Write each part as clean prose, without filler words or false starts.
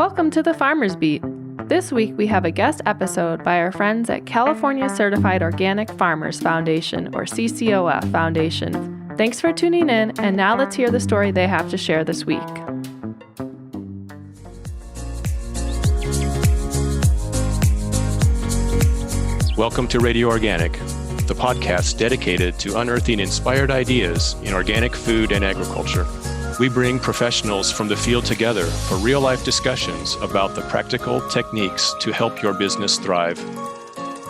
Welcome to the Farmer's Beat. This week we have a guest episode by our friends at California Certified Organic Farmers Foundation, or CCOF Foundation. Thanks for tuning in, and now let's hear the story they have to share this week. Welcome to Radio Organic, the podcast dedicated to unearthing inspired ideas in organic food and agriculture. We bring professionals from the field together for real-life discussions about the practical techniques to help your business thrive.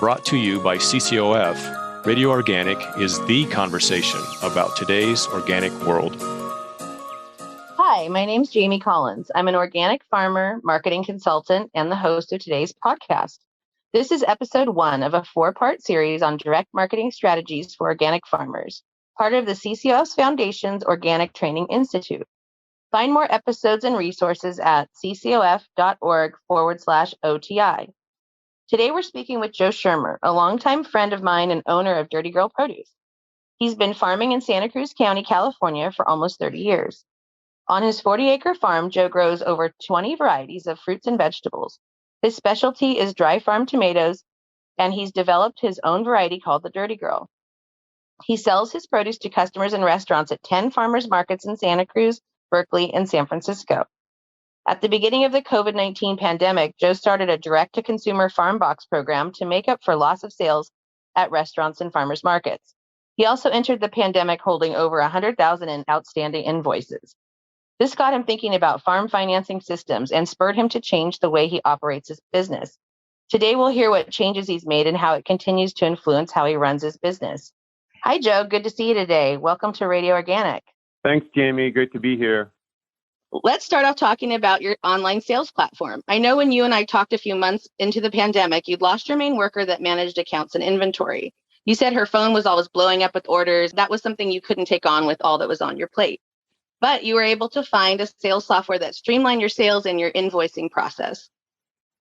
Brought to you by CCOF, Radio Organic is the conversation about today's organic world. Hi, my name's Jamie Collins. I'm an organic farmer, marketing consultant, and the host of today's podcast. This is episode 1 of a 4-part series on direct marketing strategies for organic farmers, part of the CCOF Foundation's Organic Training Institute. Find more episodes and resources at ccof.org/OTI. Today we're speaking with Joe Schirmer, a longtime friend of mine and owner of Dirty Girl Produce. He's been farming in Santa Cruz County, California for almost 30 years. On his 40-acre farm, Joe grows over 20 varieties of fruits and vegetables. His specialty is dry farm tomatoes, and he's developed his own variety called the Dirty Girl. He sells his produce to customers and restaurants at 10 farmers markets in Santa Cruz, Berkeley, and San Francisco. At the beginning of the COVID-19 pandemic, Joe started a direct-to-consumer farm box program to make up for loss of sales at restaurants and farmers markets. He also entered the pandemic holding over $100,000 in outstanding invoices. This got him thinking about farm financing systems and spurred him to change the way he operates his business. Today, we'll hear what changes he's made and how it continues to influence how he runs his business. Hi, Joe. Good to see you today. Welcome to Radio Organic. Thanks, Jamie. Great to be here. Let's start off talking about your online sales platform. I know when you and I talked a few months into the pandemic, you'd lost your main worker that managed accounts and inventory. You said her phone was always blowing up with orders. That was something you couldn't take on with all that was on your plate. But you were able to find a sales software that streamlined your sales and your invoicing process.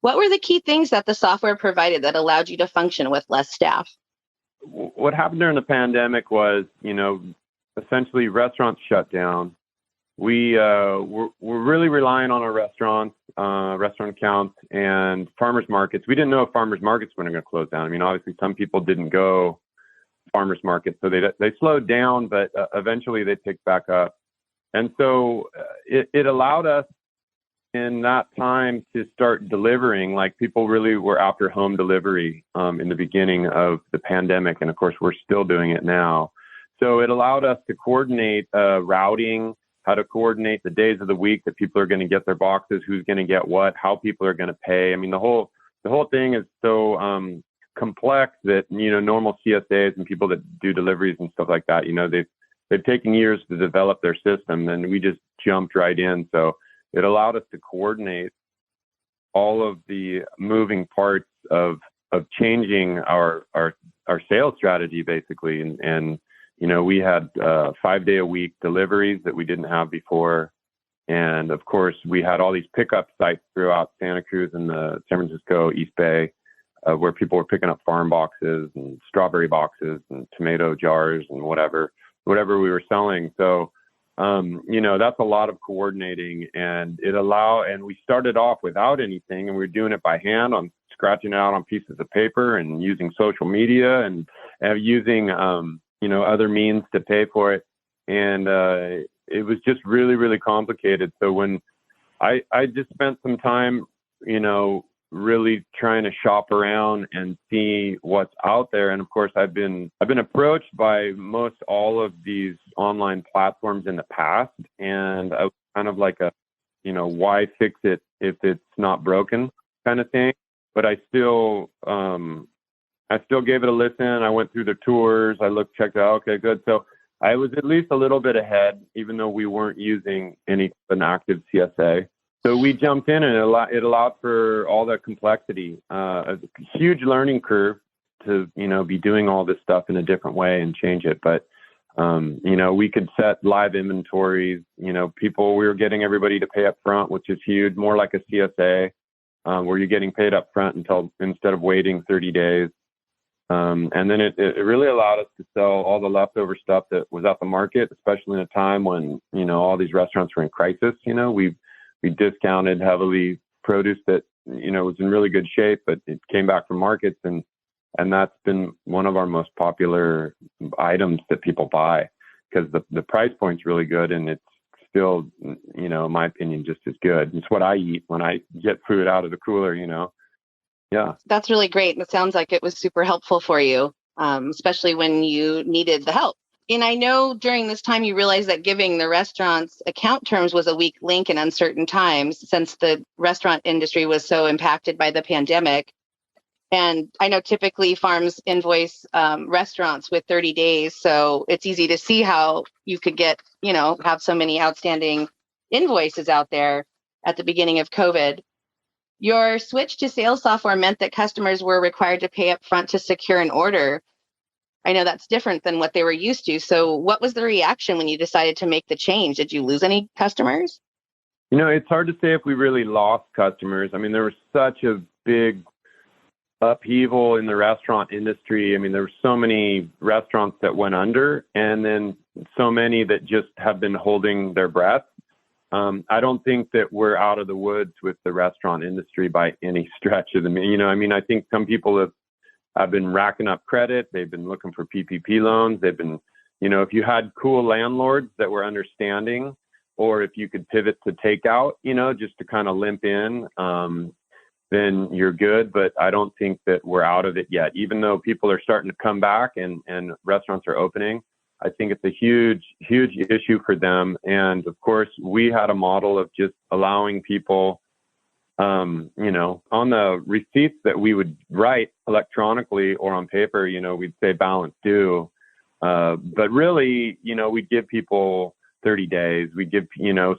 What were the key things that the software provided that allowed you to function with less staff? What happened during the pandemic was, essentially restaurants shut down. We were really relying on our restaurant accounts and farmers markets. We didn't know if farmers markets were going to close down. I mean, obviously some people didn't go to farmers markets, so they slowed down, but eventually they picked back up. And so it allowed us in that time to start delivering, like people really were after home delivery in the beginning of the pandemic. And of course, we're still doing it now. So it allowed us to coordinate routing, how to coordinate the days of the week that people are going to get their boxes, who's going to get what, how people are going to pay. I mean, the whole thing is so complex that, normal CSAs and people that do deliveries and stuff like that, they've taken years to develop their system, and we just jumped right in. So it allowed us to coordinate all of the moving parts of changing our sales strategy, basically. And we had 5-day-a-week deliveries that we didn't have before. And of course, we had all these pickup sites throughout Santa Cruz and the San Francisco East Bay, where people were picking up farm boxes and strawberry boxes and tomato jars and whatever we were selling. So, that's a lot of coordinating, and we started off without anything, and we were doing it by hand, on scratching it out on pieces of paper and using social media and using, other means to pay for it. And it was just really, really complicated. So when I just spent some time, really trying to shop around and see what's out there. And of course, I've been approached by most all of these online platforms in the past, and I was kind of like why fix it if it's not broken kind of thing. But I still gave it a listen. I went through the tours. I checked it out. Okay, good. So I was at least a little bit ahead, even though we weren't using an active CSA. So we jumped in, and it allowed for all that complexity, a huge learning curve to, be doing all this stuff in a different way and change it. But, we could set live inventories, we were getting everybody to pay up front, which is huge, more like a CSA, where you're getting paid up front instead of waiting 30 days. And then it really allowed us to sell all the leftover stuff that was at the market, especially in a time when, all these restaurants were in crisis. We discounted heavily produce that, was in really good shape, but it came back from markets. And that's been one of our most popular items that people buy because the price point's really good and it's still, in my opinion, just as good. It's what I eat when I get food out of the cooler, Yeah. That's really great. It sounds like it was super helpful for you, especially when you needed the help. And I know during this time you realized that giving the restaurants account terms was a weak link in uncertain times since the restaurant industry was so impacted by the pandemic. And I know typically farms invoice restaurants with 30 days. So it's easy to see how you could get, have so many outstanding invoices out there at the beginning of COVID. Your switch to sales software meant that customers were required to pay up front to secure an order. I know that's different than what they were used to. So what was the reaction when you decided to make the change? Did you lose any customers? It's hard to say if we really lost customers. I mean, there was such a big upheaval in the restaurant industry. I mean, there were so many restaurants that went under and then so many that just have been holding their breath. I don't think that we're out of the woods with the restaurant industry by any stretch of the, I think some people have been racking up credit. They've been looking for PPP loans. They've been, if you had cool landlords that were understanding, or if you could pivot to takeout, just to kind of limp in, then you're good. But I don't think that we're out of it yet, even though people are starting to come back and restaurants are opening. I think it's a huge, huge issue for them. And of course, we had a model of just allowing people, on the receipts that we would write electronically or on paper, we'd say balance due. But really, we'd give people 30 days. We give,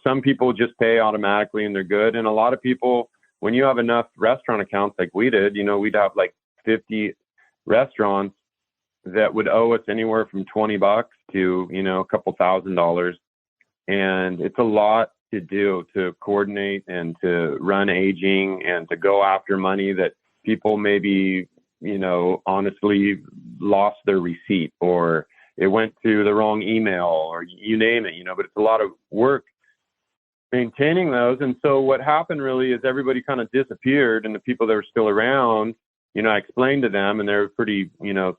some people just pay automatically and they're good. And a lot of people, when you have enough restaurant accounts like we did, we'd have like 50 restaurants that would owe us anywhere from $20 to, a couple $1,000. And it's a lot to do to coordinate and to run aging and to go after money that people maybe, honestly lost their receipt or it went to the wrong email or you name it, but it's a lot of work maintaining those. And so what happened really is everybody kind of disappeared and the people that were still around, I explained to them and they're pretty,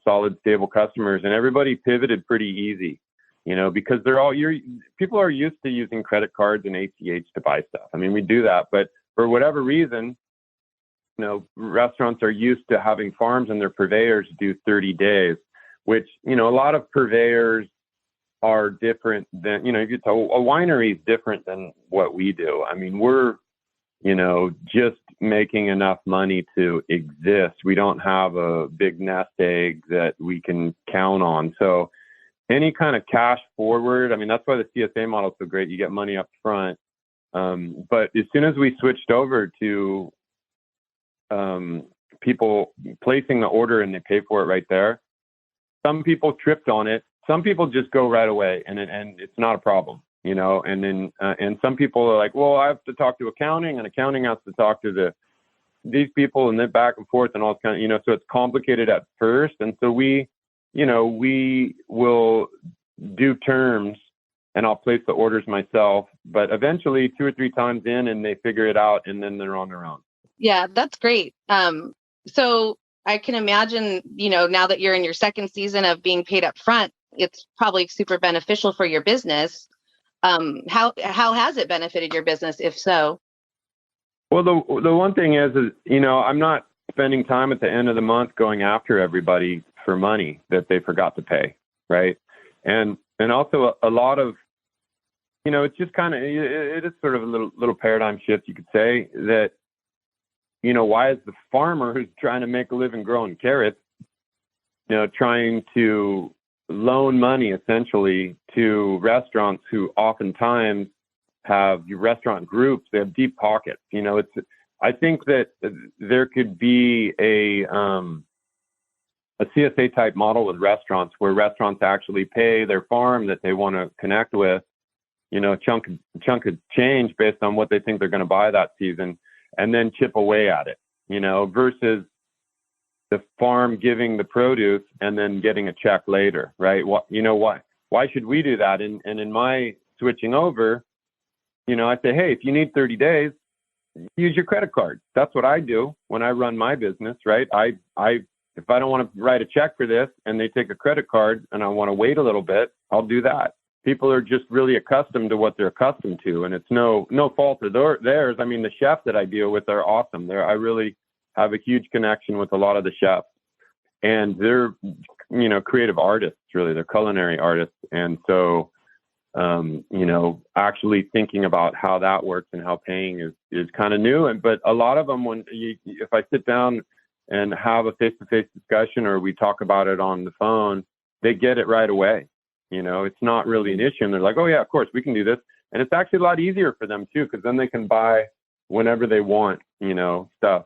solid, stable customers and everybody pivoted pretty easy, because people are used to using credit cards and ACH to buy stuff. I mean, we do that, but for whatever reason, restaurants are used to having farms and their purveyors do 30 days, which, a lot of purveyors are different than, you could tell a winery is different than what we do. I mean, we're, just making enough money to exist. We don't have a big nest egg that we can count on. So any kind of cash forward, I mean, that's why the CSA model is so great. You get money up front. But as soon as we switched over to people placing the order and they pay for it right there, some people tripped on it. Some people just go right away and it's not a problem. And then, and some people are like, well, I have to talk to accounting and accounting has to talk to these people and then back and forth and all kind of, so it's complicated at first. And so we will do terms and I'll place the orders myself, but eventually 2 or 3 times in and they figure it out and then they're on their own. Yeah, that's great. So I can imagine, now that you're in your second season of being paid up front, it's probably super beneficial for your business. How has it benefited your business, if so? Well, the one thing is, I'm not spending time at the end of the month going after everybody for money that they forgot to pay, right? And also a lot of, it's just kind of, it is sort of a little paradigm shift, you could say, that, why is the farmer who's trying to make a living growing carrots, trying to loan money essentially to restaurants who oftentimes have restaurant groups, they have deep pockets. I think that there could be a CSA type model with restaurants where restaurants actually pay their farm that they want to connect with, a chunk of change based on what they think they're going to buy that season and then chip away at it, versus the farm giving the produce and then getting a check later, right? Why should we do that? And in my switching over, I say, hey, if you need 30 days, use your credit card. That's what I do when I run my business, right? If I don't want to write a check for this and they take a credit card and I want to wait a little bit, I'll do that. People are just really accustomed to what they're accustomed to, and it's no fault of theirs. I mean, the chefs that I deal with are awesome. I really have a huge connection with a lot of the chefs, and they're, creative artists, really. They're culinary artists. And so, actually thinking about how that works and how paying is kind of new. But a lot of them, if I sit down and have a face-to-face discussion or we talk about it on the phone, they get it right away. It's not really an issue. And they're like, oh yeah, of course we can do this. And it's actually a lot easier for them too, because then they can buy whenever they want, stuff.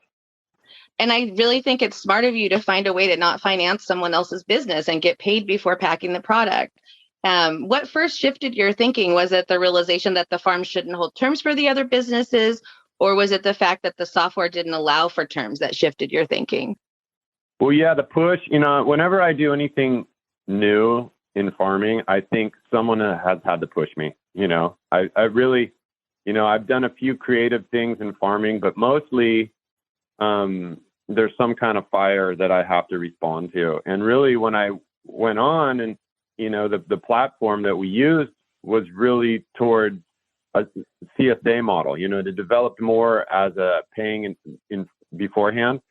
And I really think it's smart of you to find a way to not finance someone else's business and get paid before packing the product. What first shifted your thinking? Was it the realization that the farm shouldn't hold terms for the other businesses, or was it the fact that the software didn't allow for terms that shifted your thinking? Well, yeah, the push, whenever I do anything new in farming, I think someone has had to push me. I really, I've done a few creative things in farming, but mostly there's some kind of fire that I have to respond to. And really, when I went on and, the platform that we used was really towards a CSA model, to develop more as a paying in beforehand.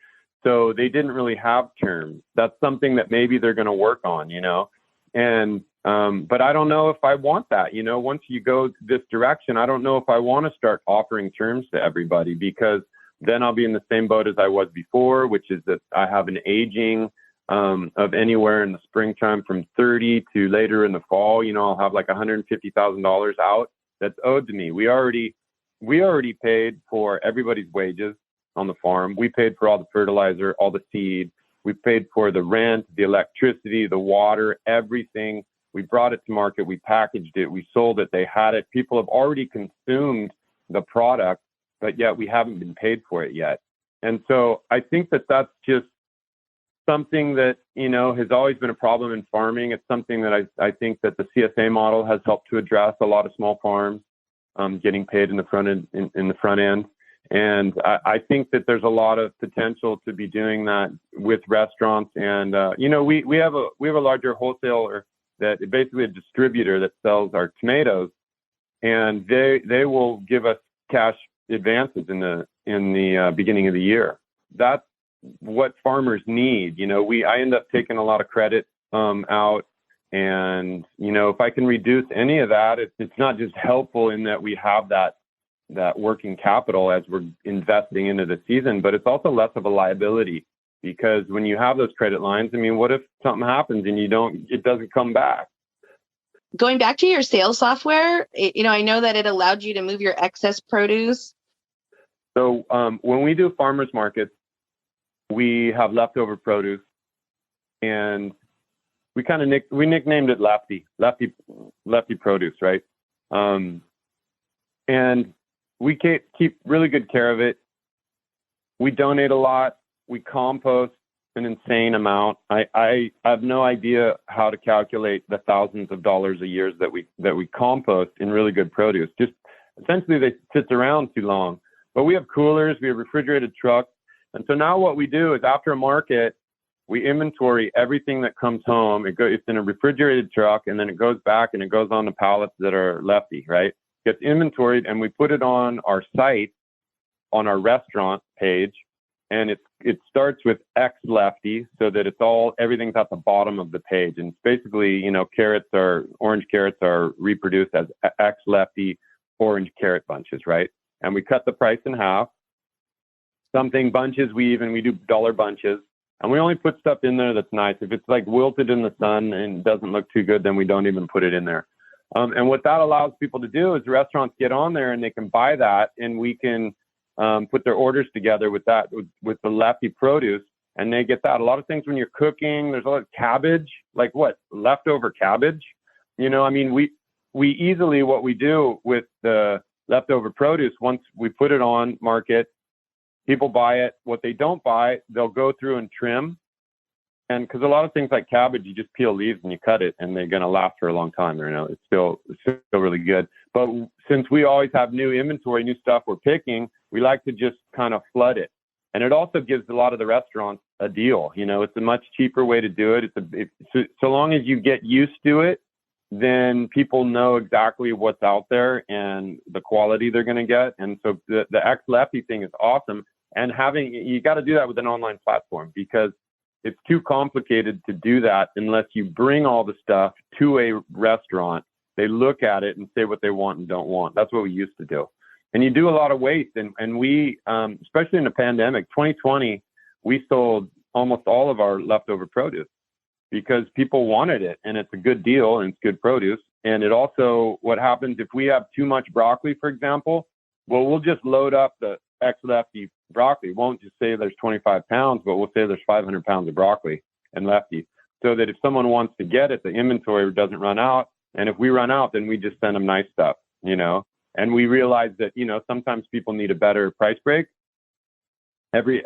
So they didn't really have terms. That's something that maybe they're going to work on, and, but I don't know if I want that, once you go this direction, I don't know if I want to start offering terms to everybody, because then I'll be in the same boat as I was before, which is that I have an aging, of anywhere in the springtime from 30 to later in the fall. I'll have like $150,000 out that's owed to me. We already paid for everybody's wages on the farm. We paid for all the fertilizer, all the seed. We paid for the rent, the electricity, the water, everything. We brought it to market. We packaged it. We sold it. They had it. People have already consumed the product, but yet we haven't been paid for it yet. And so I think that that's just something that, has always been a problem in farming. It's something that I think that the CSA model has helped to address a lot of small farms, getting paid in the front end. And I think that there's a lot of potential to be doing that with restaurants. And, we have a larger wholesaler that basically a distributor that sells our tomatoes, and they will give us cash advances in the beginning of the year. That's what farmers need. I end up taking a lot of credit out. And, if I can reduce any of that, it's not just helpful in that we have that working capital as we're investing into the season, but it's also less of a liability, because when you have those credit lines, what if something happens and it doesn't come back? Going back to your sales software, I know that it allowed you to move your excess produce. So when we do farmers markets, we have leftover produce, and we kind of nicknamed it lefty produce, right? And we keep really good care of it. We donate a lot. We compost an insane amount. I have no idea how to calculate the thousands of dollars a year that we compost in really good produce. Just essentially, they sit around too long. But we have coolers, we have refrigerated trucks. And so now what we do is, after a market, we inventory everything that comes home. It's in a refrigerated truck, and then it goes back and it goes on the pallets that are lefty, right? Gets inventoried, and we put it on our site, on our restaurant page, and it starts with X lefty, so that everything's at the bottom of the page. And it's basically, orange carrots are reproduced as X lefty orange carrot bunches, right? And we cut the price in half. Something bunches, we do dollar bunches, and we only put stuff in there that's nice. If it's like wilted in the sun and doesn't look too good, then we don't even put it in there. And what that allows people to do is restaurants get on there and they can buy that, and we can put their orders together with that, with the lefty produce, and they get that. A lot of things when you're cooking, there's a lot of cabbage, like leftover cabbage. We easily, what we do with the leftover produce, once we put it on market, people buy it. What they don't buy, they'll go through and trim. And because a lot of things like cabbage, you just peel leaves and you cut it, and they're going to last for a long time. It's still really good. But since we always have new inventory, new stuff we're picking, we like to just kind of flood it. And it also gives a lot of the restaurants a deal. It's a much cheaper way to do it. So long as you get used to it, then people know exactly what's out there and the quality they're going to get. And so the ex-lefty thing is awesome. And you got to do that with an online platform, because it's too complicated to do that unless you bring all the stuff to a restaurant. They look at it and say what they want and don't want. That's what we used to do. And you do a lot of waste. And we, especially in the pandemic, 2020, we sold almost all of our leftover produce because people wanted it, and it's a good deal and it's good produce. And it also, what happens if we have too much broccoli, for example, well, we'll just load up the ex-lefty broccoli. Won't just say there's 25 pounds, but we'll say there's 500 pounds of broccoli and lefty, so that if someone wants to get it, the inventory doesn't run out. And if we run out, then we just send them nice stuff, And we realize that, sometimes people need a better price break. Every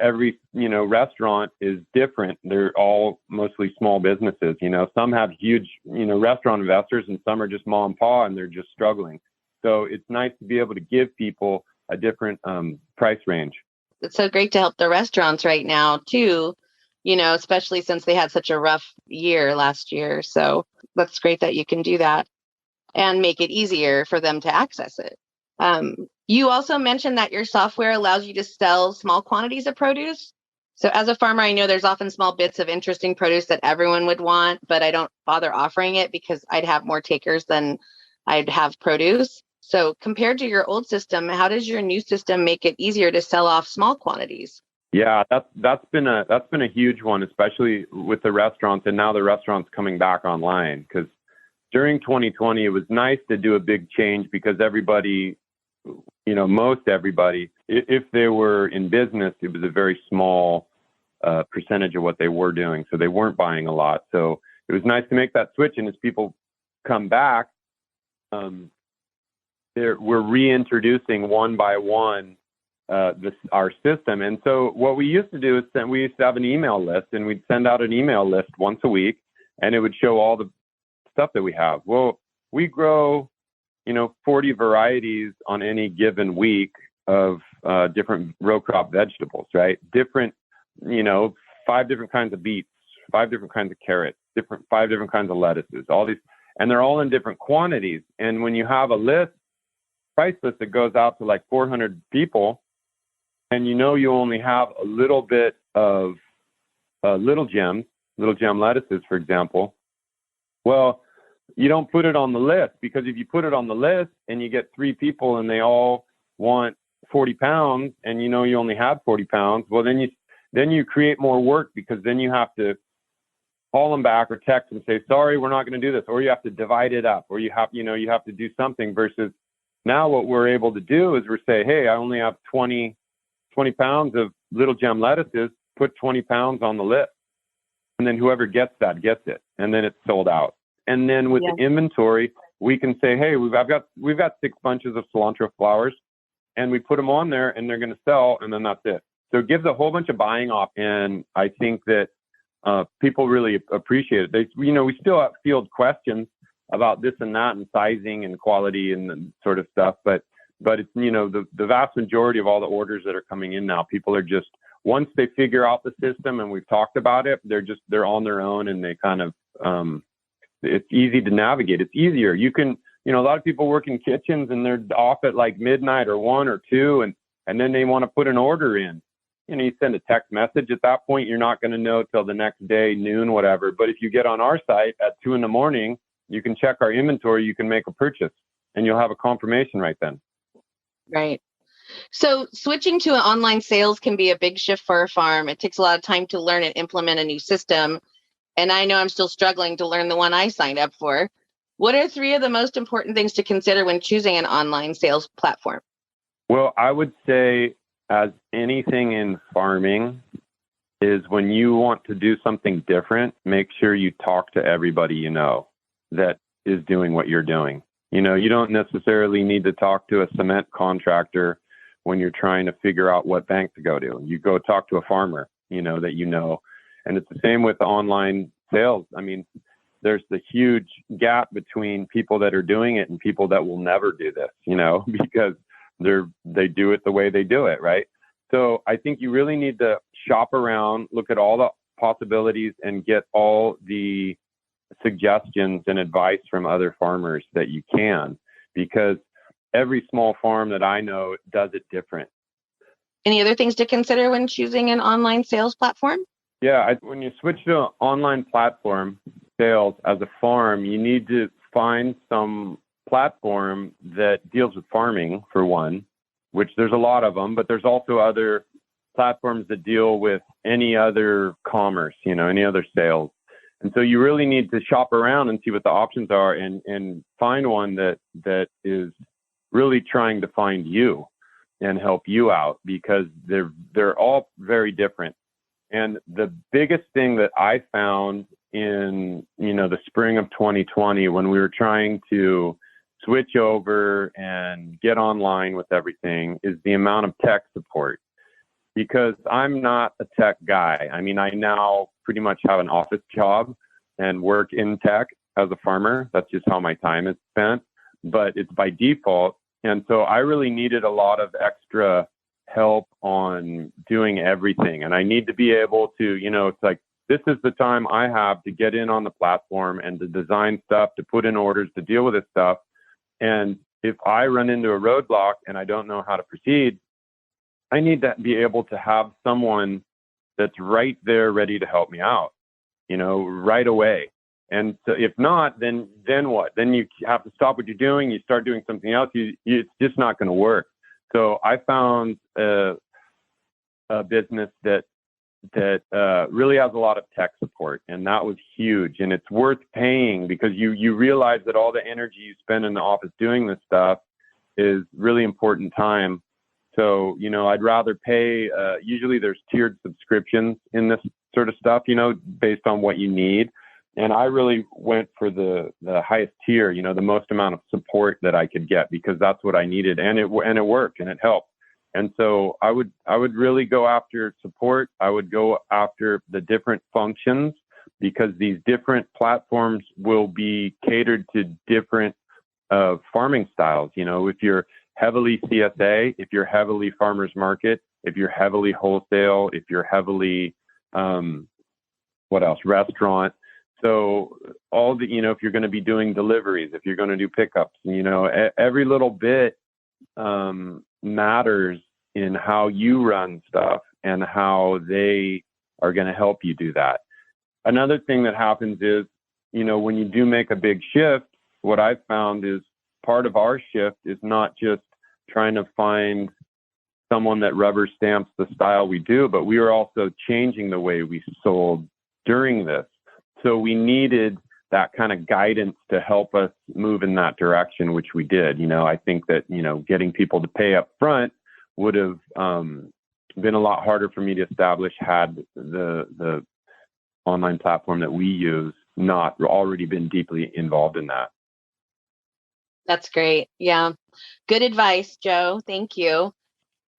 restaurant is different. They're all mostly small businesses. Some have huge, restaurant investors, and some are just mom and pop, and they're just struggling. So it's nice to be able to give people a different price range. It's so great to help the restaurants right now too, especially since they had such a rough year last year. So that's great that you can do that and make it easier for them to access it. You also mentioned that your software allows you to sell small quantities of produce. So as a farmer, I know there's often small bits of interesting produce that everyone would want, but I don't bother offering it because I'd have more takers than I'd have produce. So compared to your old system, how does your new system make it easier to sell off small quantities? Yeah, that's been a huge one, especially with the restaurants, and now the restaurants coming back online. Because during 2020, it was nice to do a big change because everybody, most everybody, if they were in business, it was a very small percentage of what they were doing, so they weren't buying a lot. So it was nice to make that switch, and as people come back, we're reintroducing one by one our system. And so what we used to do is we used to have an email list, and we'd send out an email list once a week, and it would show all the stuff that we have. Well, we grow, 40 varieties on any given week of different row crop vegetables, right? Different, 5 different kinds of beets, 5 different kinds of carrots, 5 different kinds of lettuces, all these, and they're all in different quantities. And when you have a price list that goes out to like 400 people, and you only have a little bit of little gem lettuces, for example, well, you don't put it on the list, because if you put it on the list and you get 3 people and they all want 40 pounds and you only have 40 pounds, well, then you create more work, because then you have to call them back or text them and say, sorry, we're not going to do this, or you have to divide it up, or you have to do something. Versus now what we're able to do is say, hey, I only have 20 pounds of little gem lettuces, put 20 pounds on the list. And then whoever gets that gets it. And then it's sold out. And then with the inventory, we can say, hey, we've got 6 bunches of cilantro flowers, and we put them on there, and they're going to sell, and then that's it. So it gives a whole bunch of buying off. And I think that people really appreciate it. We still field questions about this and that and sizing and quality and sort of stuff. But it's, the vast majority of all the orders that are coming in now, people are just, once they figure out the system and we've talked about it, they're on their own, and they kind of, it's easy to navigate. It's easier. You can, a lot of people work in kitchens and they're off at like midnight or 1 or 2, and then they want to put an order in. You send a text message. At that point, you're not going to know till the next day, noon, whatever. But if you get on our site at 2 a.m, you can check our inventory, you can make a purchase, and you'll have a confirmation right then. Right. So switching to an online sales can be a big shift for a farm. It takes a lot of time to learn and implement a new system. And I know I'm still struggling to learn the one I signed up for. What are 3 of the most important things to consider when choosing an online sales platform? Well, I would say, as anything in farming, is when you want to do something different, make sure you talk to everybody that is doing what you're doing. You don't necessarily need to talk to a cement contractor when you're trying to figure out what bank to go to. You go talk to a farmer, that And it's the same with the online sales. I mean, there's the huge gap between people that are doing it and people that will never do this, because they do it the way they do it, right? So I think you really need to shop around, look at all the possibilities, and get all the suggestions and advice from other farmers that you can, because every small farm that I know does it different. Any other things to consider when choosing an online sales platform? Yeah, when you switch to an online platform sales as a farm, you need to find some platform that deals with farming, for one, which there's a lot of them, but there's also other platforms that deal with any other commerce, any other sales. And so you really need to shop around and see what the options are, and find one that is really trying to find you and help you out, because they're all very different. And the biggest thing that I found in, the spring of 2020, when we were trying to switch over and get online with everything, is the amount of tech support. Because I'm not a tech guy. I mean, I now pretty much have an office job and work in tech as a farmer. That's just how my time is spent, but it's by default. And so I really needed a lot of extra help on doing everything. And I need to be able to, it's like, this is the time I have to get in on the platform and to design stuff, to put in orders, to deal with this stuff. And if I run into a roadblock and I don't know how to proceed, I need to be able to have someone that's right there ready to help me out, right away. And so if not, then what? Then you have to stop what you're doing. You start doing something else. It's just not going to work. So I found a business that really has a lot of tech support, and that was huge. And it's worth paying, because you realize that all the energy you spend in the office doing this stuff is really important time. So, I'd rather pay, usually there's tiered subscriptions in this sort of stuff, based on what you need. And I really went for the highest tier, the most amount of support that I could get, because that's what I needed. And it worked, and it helped. And so I would really go after support. I would go after the different functions, because these different platforms will be catered to different farming styles. If you're heavily CSA, if you're heavily farmers market, if you're heavily wholesale, if you're heavily, restaurant. So all the, if you're going to be doing deliveries, if you're going to do pickups, every little bit matters in how you run stuff and how they are going to help you do that. Another thing that happens is, when you do make a big shift, what I've found is part of our shift is not just trying to find someone that rubber stamps the style we do, but we are also changing the way we sold during this. So we needed that kind of guidance to help us move in that direction, which we did. I think that, getting people to pay up front would have been a lot harder for me to establish had the online platform that we use not already been deeply involved in that. That's great. Yeah. Good advice, Joe. Thank you.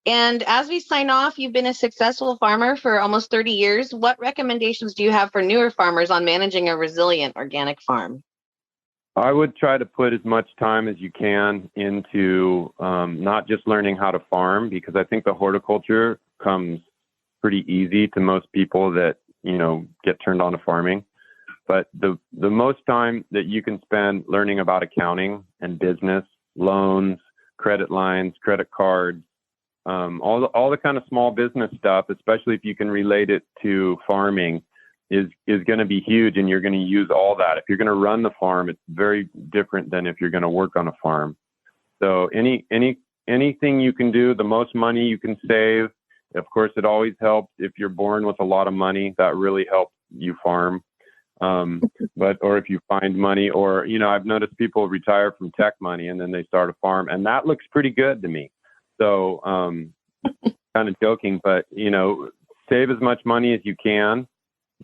And as we sign off, you've been a successful farmer for almost 30 years. What recommendations do you have for newer farmers on managing a resilient organic farm? I would try to put as much time as you can into not just learning how to farm, because I think the horticulture comes pretty easy to most people that, get turned on to farming. But the most time that you can spend learning about accounting and business, loans, credit lines, credit cards, all the kind of small business stuff, especially if you can relate it to farming, is going to be huge, and you're going to use all that. If you're going to run the farm, it's very different than if you're going to work on a farm. So anything you can do, the most money you can save. Of course, it always helps if you're born with a lot of money. That really helps you farm. Or if you find money, or, I've noticed people retire from tech money and then they start a farm, and that looks pretty good to me. So, kind of joking, but, save as much money as you can,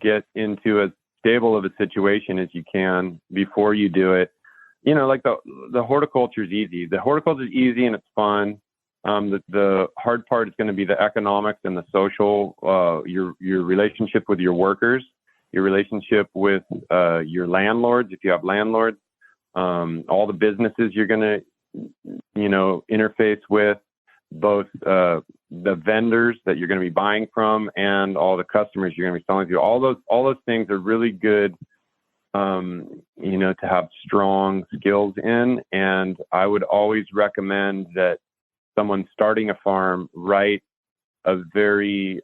get into as stable of a situation as you can before you do it. Like the horticulture is easy. The horticulture is easy and it's fun. The hard part is going to be the economics and the social, your relationship with your workers, your relationship with your landlords, if you have landlords, all the businesses you're going to, interface with, both the vendors that you're going to be buying from and all the customers you're going to be selling to. All those things are really good, to have strong skills in. And I would always recommend that someone starting a farm write a very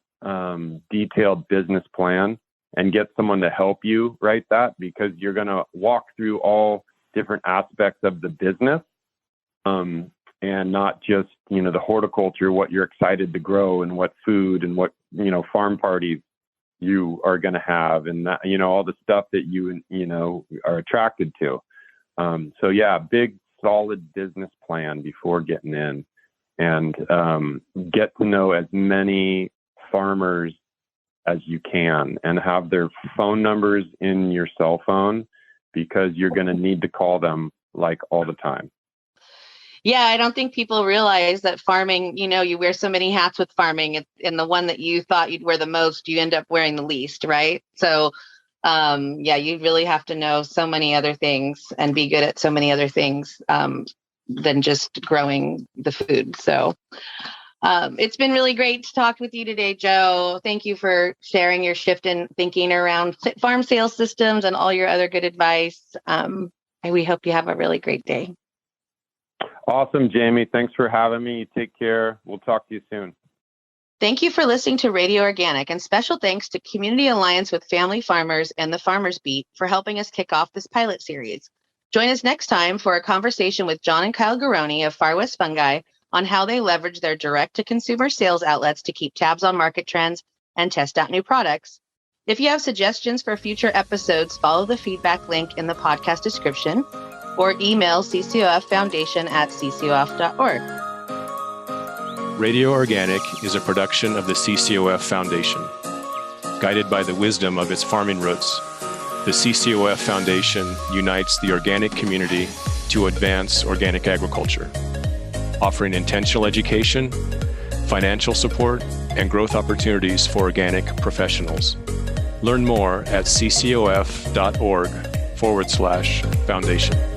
detailed business plan and get someone to help you write that, because you're going to walk through all different aspects of the business, and not just, the horticulture, what you're excited to grow and what food and what, farm parties you are going to have, and that, all the stuff that you are attracted to. So yeah, big, solid business plan before getting in, and get to know as many farmers as you can, and have their phone numbers in your cell phone, because you're going to need to call them like all the time. Yeah, I don't think people realize that farming, you wear so many hats with farming, and the one that you thought you'd wear the most, you end up wearing the least, right? So, you really have to know so many other things and be good at so many other things than just growing the food. So it's been really great to talk with you today, Joe. Thank you for sharing your shift in thinking around farm sales systems and all your other good advice. And we hope you have a really great day. Awesome, Jamie. Thanks for having me. Take care. We'll talk to you soon. Thank you for listening to Radio Organic, and special thanks to Community Alliance with Family Farmers and the Farmers Beat for helping us kick off this pilot series. Join us next time for a conversation with John and Kyle Garoni of Far West Fungi on how they leverage their direct-to-consumer sales outlets to keep tabs on market trends and test out new products. If you have suggestions for future episodes, follow the feedback link in the podcast description, or email CCOF Foundation at ccof.org. Radio Organic is a production of the CCOF Foundation. Guided by the wisdom of its farming roots, the CCOF Foundation unites the organic community to advance organic agriculture, offering intentional education, financial support, and growth opportunities for organic professionals. Learn more at ccof.org/foundation.